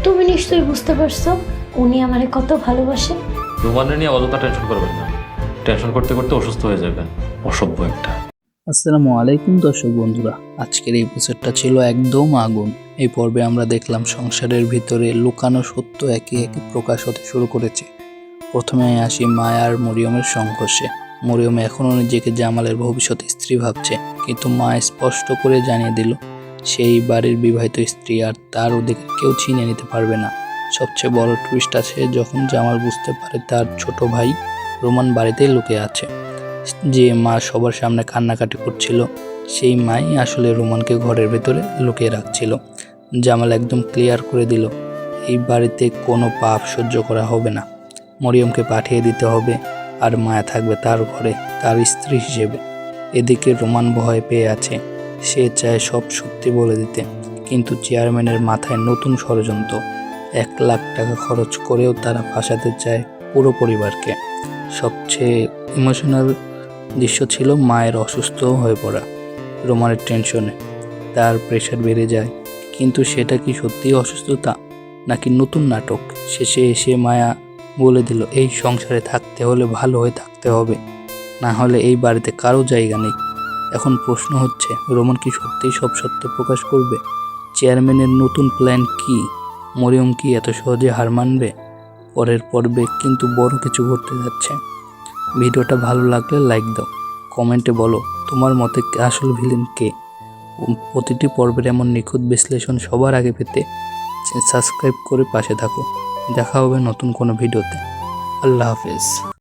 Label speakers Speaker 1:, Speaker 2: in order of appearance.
Speaker 1: তুমি নিশ্চয়ই বুঝতে পারছো উনি আমারে কত ভালোবাসে।
Speaker 2: রোমানরে নিয়ে অযথা টেনশন করবেন না, টেনশন করতে করতে অসুস্থ হয়ে যাবেন। অসভ্য একটা।
Speaker 3: আসসালামু আলাইকুম দর্শক বন্ধুরা, আজকের এই এপিসোডটা ছিল একদম আগুন। এই পর্বে আমরা দেখলাম সংসারের ভিতরে লুকানো সত্য একে একে প্রকাশ হতে শুরু করেছে। প্রথমে আসি মায়া আর মরিয়মের সংঘর্ষে। মরিয়ম এখনও নিজেকে জামালের ভবিষ্যৎ স্ত্রী ভাবছে, কিন্তু মা স্পষ্ট করে জানিয়ে দিল সেই বাড়ির বিবাহিত স্ত্রী আর তার অধিকার কেউ ছিনিয়ে নিতে পারবে না। সবচেয়ে বড় টুইস্ট আছে যখন জামাল বুঝতে পারে তার ছোট ভাই রোমান বাড়িতেই লুকিয়ে আছে। যে মা সবার সামনে কান্নাকাটি করছিল, সেই মাই আসলে রোমানকে ঘরের ভেতরে লুকিয়ে রাখছিল। জামাল একদম ক্লিয়ার করে দিল এই বাড়িতে কোনো পাপ সহ্য করা হবে না। মরিয়মকে পাঠিয়ে দিতে হবে, আর মায়া থাকবে তার ঘরে তার স্ত্রী হিসেবে। এদিকে রোমান ভয় পেয়ে আছে, সে চায় সব সত্যি বলে দিতে, কিন্তু চেয়ারম্যানের মাথায় নতুন ষড়যন্ত্র। 1 লাখ টাকা খরচ করেও তারা ফাঁসাতে চায় পুরো পরিবারকে। সবচেয়ে ইমোশনাল দৃশ্য ছিল মায়ের অসুস্থ হয়ে পড়া। রোমানের টেনশনে তার প্রেশার বেড়ে যায়, কিন্তু সেটা কি সত্যিই অসুস্থতা নাকি নতুন নাটক? শেষে এসে মায়া বলে দিল এই সংসারে থাকতে হলে ভালো হয়ে থাকতে হবে, না হলে এই বাড়িতে কারো জায়গা নেই। এখন প্রশ্ন হচ্ছে, রোমান কি সত্যিই সব সত্য প্রকাশ করবে? চেয়ারম্যানের নতুন প্ল্যান কি? মরিয়ম কি এত সহজে হার মানবে? পরের পর্বে কিন্তু বড় কিছু ঘটতে যাচ্ছে। ভিডিওটা ভালো লাগলে লাইক দাও, কমেন্টে বলো তোমার মতে আসল ভিলেন কে। প্রতিটি পর্বের এমন নিখুঁত বিশ্লেষণ সবার আগে পেতে সাবস্ক্রাইব করে পাশে থাকো। দেখা হবে নতুন কোনো ভিডিওতে। আল্লাহ হাফেজ।